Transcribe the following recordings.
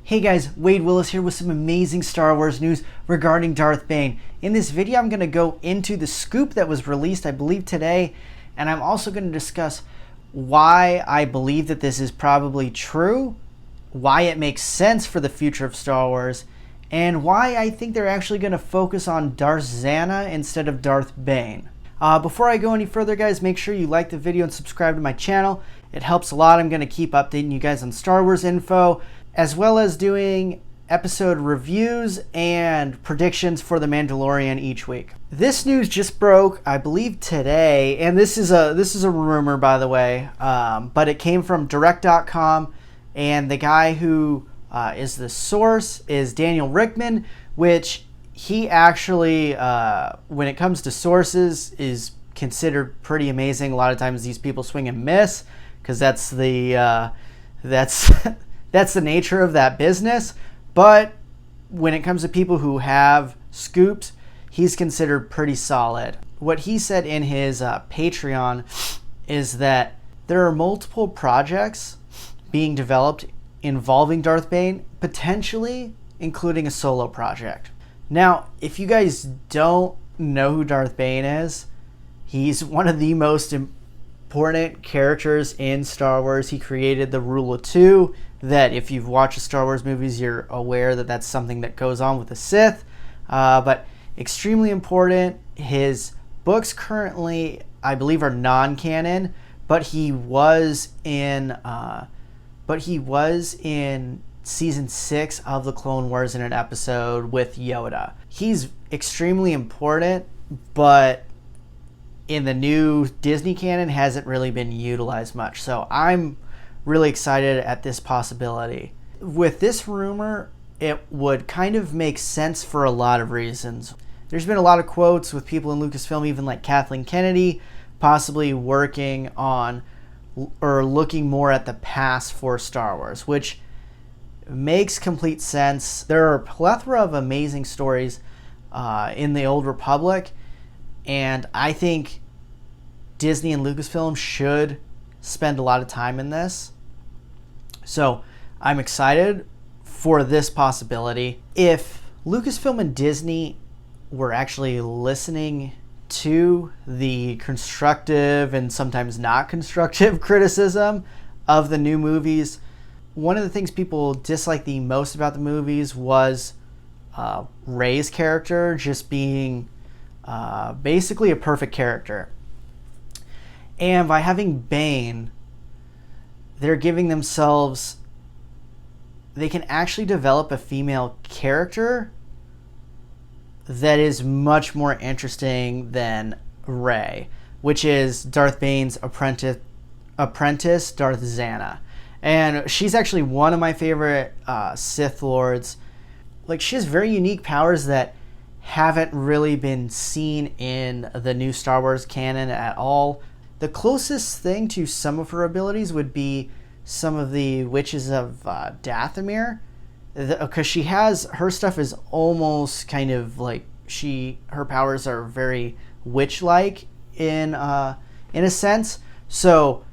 Hey guys, Wade Willis here with some amazing Star Wars news regarding Darth Bane. In this video, I'm going to go into the scoop that was released, I believe, today, and I'm also going to discuss why I believe that this is probably true, why it makes sense for the future of Star Wars, and why I think they're actually going to focus on Darth Zannah instead of Darth Bane. Before I go any further, guys, make sure you like the video and subscribe to my channel. It helps a lot. I'm going to keep updating you guys on Star Wars info, as well as doing episode reviews and predictions for The Mandalorian each week. This news just broke, I believe, today, and this is a rumor, by the way, but it came from direct.com, and the guy who is the source is Daniel Rickman, which he actually, when it comes to sources, is considered pretty amazing. A lot of times these people swing and miss, because that's the that's the nature of that business. But when it comes to people who have scoops, he's considered pretty solid. What he said in his Patreon is that there are multiple projects being developed involving Darth Bane, potentially including a solo project. Now, if you guys don't know who Darth Bane is, he's one of the most important characters in Star Wars. He created the Rule of Two, that if you've watched the Star Wars movies, you're aware that that's something that goes on with the Sith, but extremely important. His books currently, I believe, are non-canon, but he was in season 6 of the Clone Wars in an episode with Yoda. He's extremely important, but in the new Disney canon hasn't really been utilized much. So I'm really excited at this possibility. With this rumor, it would kind of make sense for a lot of reasons. There's been a lot of quotes with people in Lucasfilm, even like Kathleen Kennedy, possibly working on or looking more at the past for Star Wars, which makes complete sense. There are a plethora of amazing stories in the Old Republic, and I think Disney and Lucasfilm should spend a lot of time in this. So I'm excited for this possibility. If Lucasfilm and Disney were actually listening to the constructive and sometimes not constructive criticism of the new movies, one of the things people disliked the most about the movies was Rey's character just being basically a perfect character. And by having Bane, they're giving themselves, they can actually develop a female character that is much more interesting than Rey, which is Darth Bane's apprentice, Darth Zannah. And she's actually one of my favorite Sith Lords. Like, she has very unique powers that haven't really been seen in the new Star Wars canon at all. The closest thing to some of her abilities would be some of the Witches of Dathomir, because she has, her stuff is almost kind of like, her powers are very witch-like in a sense. So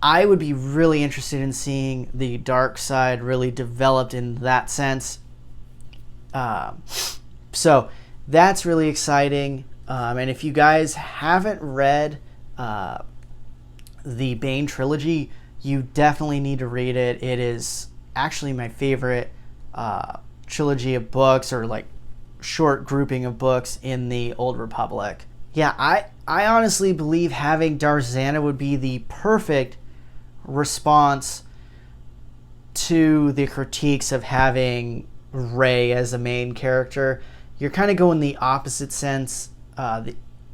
I would be really interested in seeing the dark side really developed in that sense. So that's really exciting. And if you guys haven't read the Bane trilogy, you definitely need to read it. It is actually my favorite trilogy of books, or like short grouping of books in the Old Republic. Yeah, I honestly believe having Darth Zannah would be the perfect response to the critiques of having Rey as a main character. You're kind of going the opposite sense,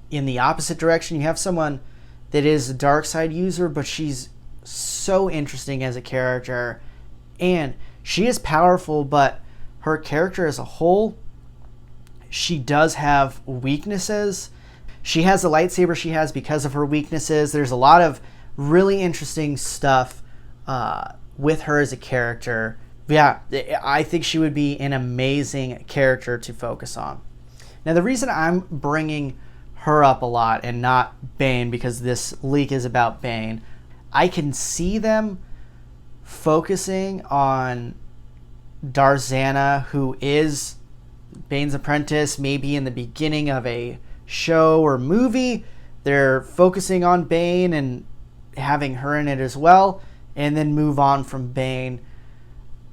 in the opposite direction. You have someone that is a dark side user, but she's so interesting as a character, and she is powerful, but her character as a whole, she does have weaknesses. She has the lightsaber she has because of her weaknesses. There's a lot of really interesting stuff with her as a character. Yeah, I think she would be an amazing character to focus on. Now, the reason I'm bringing her up a lot and not Bane, because this leak is about Bane, I can see them focusing on Darth Zannah, who is Bane's apprentice, maybe in the beginning of a show or movie, they're focusing on Bane and having her in it as well, and then move on from Bane.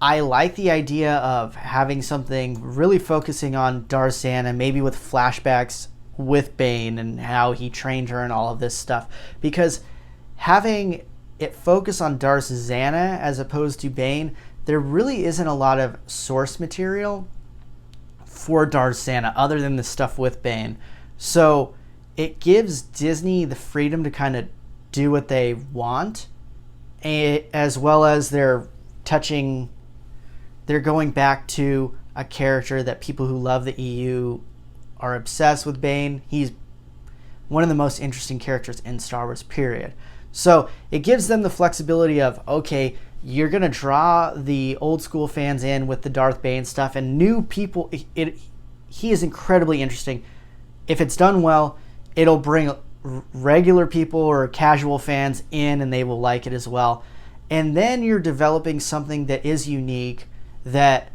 I like the idea of having something really focusing on Darth Zannah, maybe with flashbacks with Bane and how he trained her and all of this stuff, because having it focus on Darth Zannah as opposed to Bane, there really isn't a lot of source material for Darth Zannah other than the stuff with Bane. So it gives Disney the freedom to kind of do what they want, as well as they're going back to a character that people who love the EU are obsessed with. Bane. He's one of the most interesting characters in Star Wars, period. So it gives them the flexibility of, okay, you're going to draw the old school fans in with the Darth Bane stuff and new people. He is incredibly interesting. If it's done well, it'll bring regular people or casual fans in and they will like it as well. And then you're developing something that is unique that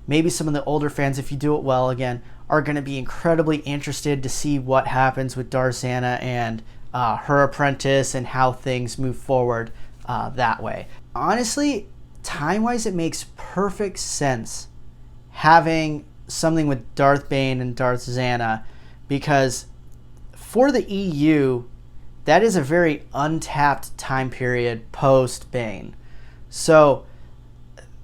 maybe some of the older fans, if you do it well again, are going to be incredibly interested to see what happens with Darth Zannah and her apprentice and how things move forward that way. Honestly, time-wise, it makes perfect sense having something with Darth Bane and Darth Zannah, because for the EU, that is a very untapped time period post-Bane. So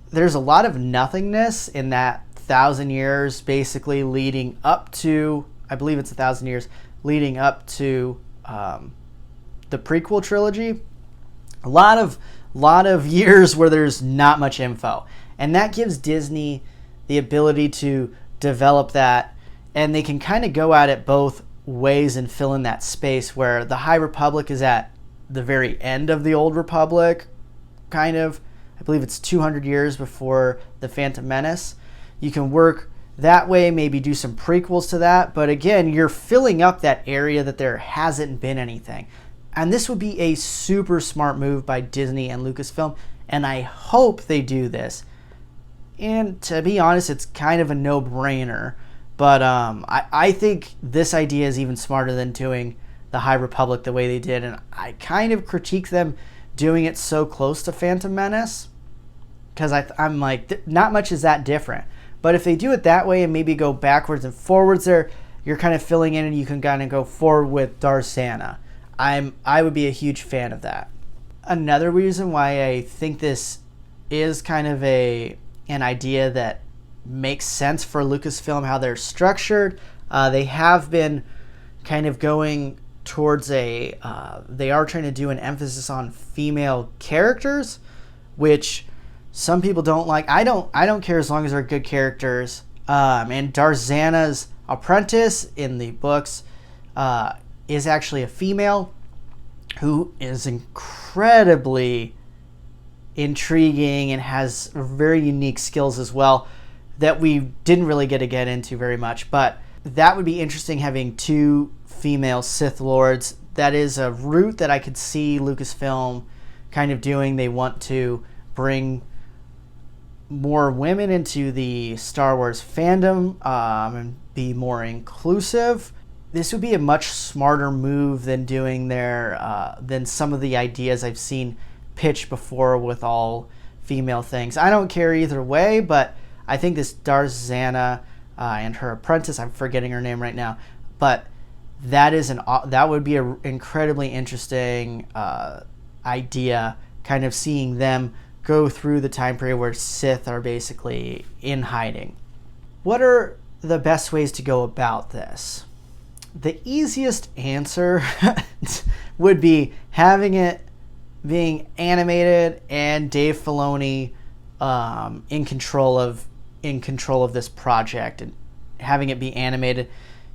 there's a lot of nothingness in that 1,000 years basically leading up to, I believe it's 1,000 years, leading up to the prequel trilogy. A lot of years where there's not much info. And that gives Disney the ability to develop that, and they can kind of go at it both ways and fill in that space where the High Republic is at the very end of the Old Republic, kind of. I believe it's 200 years before the Phantom Menace. You can work that way, maybe do some prequels to that, but again, you're filling up that area that there hasn't been anything. And this would be a super smart move by Disney and Lucasfilm, and I hope they do this. And to be honest, it's kind of a no-brainer, but I think this idea is even smarter than doing the High Republic the way they did, and I kind of critique them doing it so close to Phantom Menace, because I'm like, not much is that different. But if they do it that way and maybe go backwards and forwards there, you're kind of filling in and you can kind of go forward with Darth Zannah. I would be a huge fan of that. Another reason why I think this is kind of an idea that makes sense for Lucasfilm, how they're structured. They have been kind of going towards they are trying to do an emphasis on female characters, which some people don't like. I don't care as long as they're good characters. And Darth Zannah's apprentice in the books is actually a female who is incredibly intriguing and has very unique skills as well that we didn't really get into very much. But that would be interesting, having two female Sith Lords. That is a route that I could see Lucasfilm kind of doing. They want to bring more women into the Star Wars fandom and be more inclusive. This would be a much smarter move than doing than some of the ideas I've seen pitched before with all female things. I don't care either way, but I think this Darth Zannah and her apprentice, I'm forgetting her name right now, but that would be an incredibly interesting idea, kind of seeing them go through the time period where Sith are basically in hiding. What are the best ways to go about this? The easiest answer would be having it being animated and Dave Filoni in control of this project and having it be animated.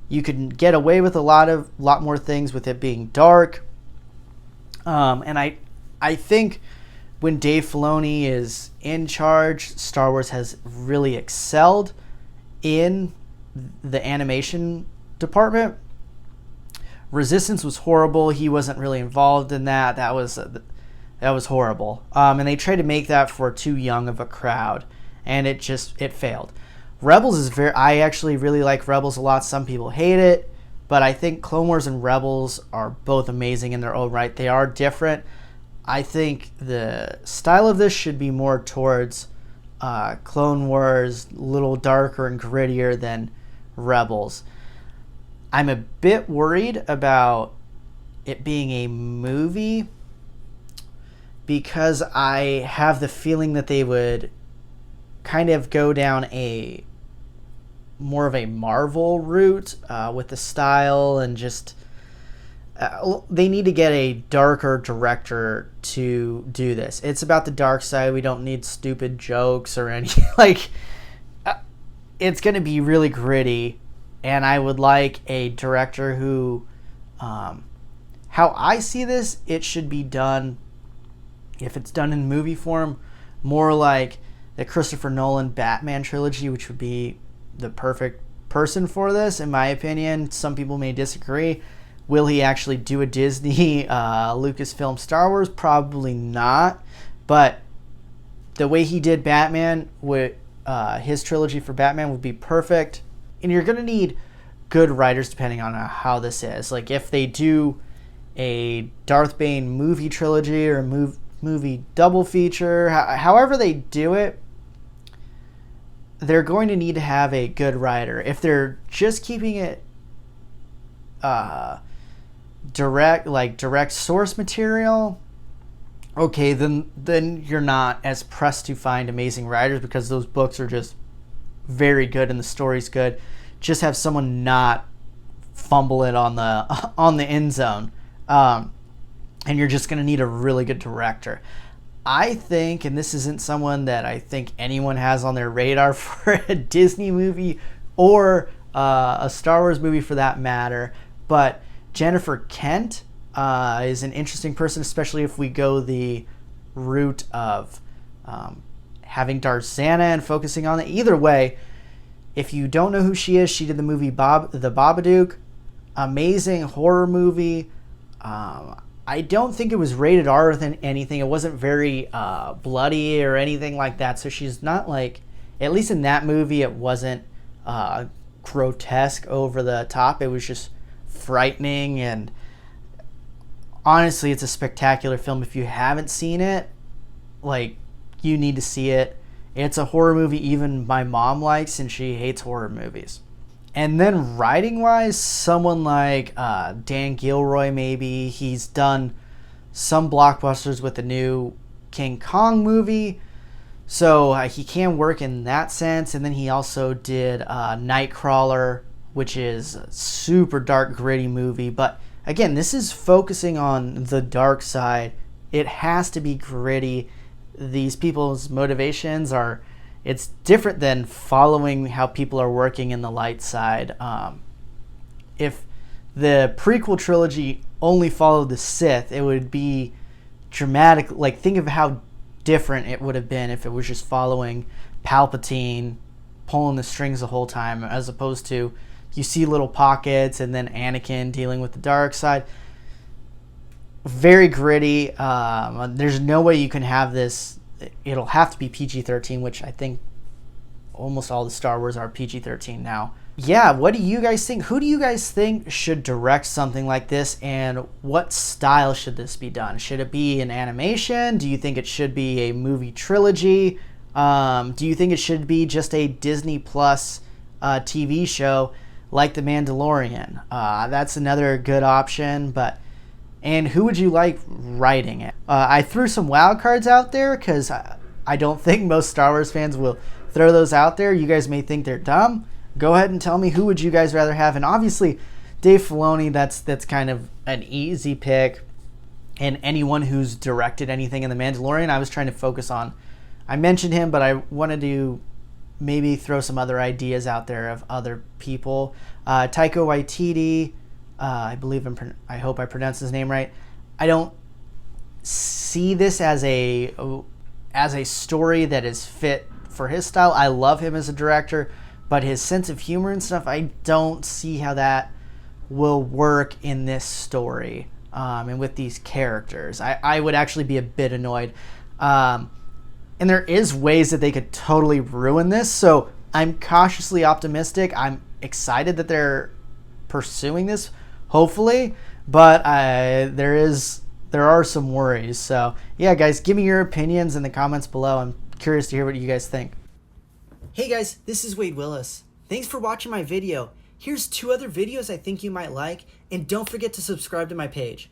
You could get away with a lot more things with it being dark. And I think when Dave Filoni is in charge, Star Wars has really excelled in the animation department. Resistance was horrible. He wasn't really involved in that. That was horrible. And they tried to make that for too young of a crowd. and it failed. Rebels is I actually really like Rebels a lot. Some people hate it, but I think Clone Wars and Rebels are both amazing in their own right. They are different. I think the style of this should be more towards Clone Wars, a little darker and grittier than Rebels. I'm a bit worried about it being a movie because I have the feeling that they would kind of go down a more of a Marvel route with the style, and just they need to get a darker director to do this. It's about the dark side. We don't need stupid jokes or anything. It's going to be really gritty, and I would like a director who, how I see this, it should be done, if it's done in movie form, more like the Christopher Nolan Batman trilogy, which would be the perfect person for this, in my opinion. Some people may disagree. Will he actually do a Disney Lucasfilm Star Wars? Probably not. But the way he did Batman, with his trilogy for Batman, would be perfect. And you're going to need good writers depending on how this is. Like if they do a Darth Bane movie trilogy or a movie double feature, however they do it, they're going to need to have a good writer. If they're just keeping it direct source material, okay, then you're not as pressed to find amazing writers because those books are just very good and the story's good. Just have someone not fumble it on the end zone, and you're just going to need a really good director. I think, and this isn't someone that I think anyone has on their radar for a Disney movie or a Star Wars movie for that matter, but Jennifer Kent is an interesting person, especially if we go the route of having Darth Zannah and focusing on it. Either way, if you don't know who she is, she did the movie The Babadook, amazing horror movie. I don't think it was rated R than anything. It wasn't very bloody or anything like that. So she's not like, at least in that movie, it wasn't grotesque over the top. It was just frightening, and honestly, it's a spectacular film. If you haven't seen it, you need to see it. It's a horror movie even my mom likes, and she hates horror movies. And then writing-wise, someone like Dan Gilroy, maybe. He's done some blockbusters with the new King Kong movie, so he can work in that sense. And then he also did Nightcrawler, which is a super dark, gritty movie. But again, this is focusing on the dark side. It has to be gritty. These people's motivations are... It's different than following how people are working in the light side. If the prequel trilogy only followed the Sith, it would be dramatic. Think of how different it would have been if it was just following Palpatine pulling the strings the whole time, as opposed to you see little pockets and then Anakin dealing with the dark side. Very gritty. There's no way you can have this. It'll have to be PG-13, which I think almost all the Star Wars are PG-13 now. Yeah, what do you guys think? Who do you guys think should direct something like this, and what style should this be done? Should it be an animation? Do you think it should be a movie trilogy? Do you think it should be just a Disney Plus TV show like The Mandalorian? That's another good option, and who would you like writing it? I threw some wild cards out there because I don't think most Star Wars fans will throw those out there. You guys may think they're dumb. Go ahead and tell me, who would you guys rather have? And obviously, Dave Filoni, that's kind of an easy pick. And anyone who's directed anything in The Mandalorian, I was trying to focus on. I mentioned him, but I wanted to maybe throw some other ideas out there of other people. Taika Waititi. I believe I hope I pronounced his name right. I don't see this as a story that is fit for his style. I love him as a director, but his sense of humor and stuff, I don't see how that will work in this story and with these characters. I would actually be a bit annoyed. and there is ways that they could totally ruin this. So I'm cautiously optimistic. I'm excited that they're pursuing this, hopefully, but there are some worries. So yeah, guys, give me your opinions in the comments below. I'm curious to hear what you guys think. Hey guys, this is Wade Willis. Thanks for watching my video. Here's 2 other videos I think you might like, and don't forget to subscribe to my page.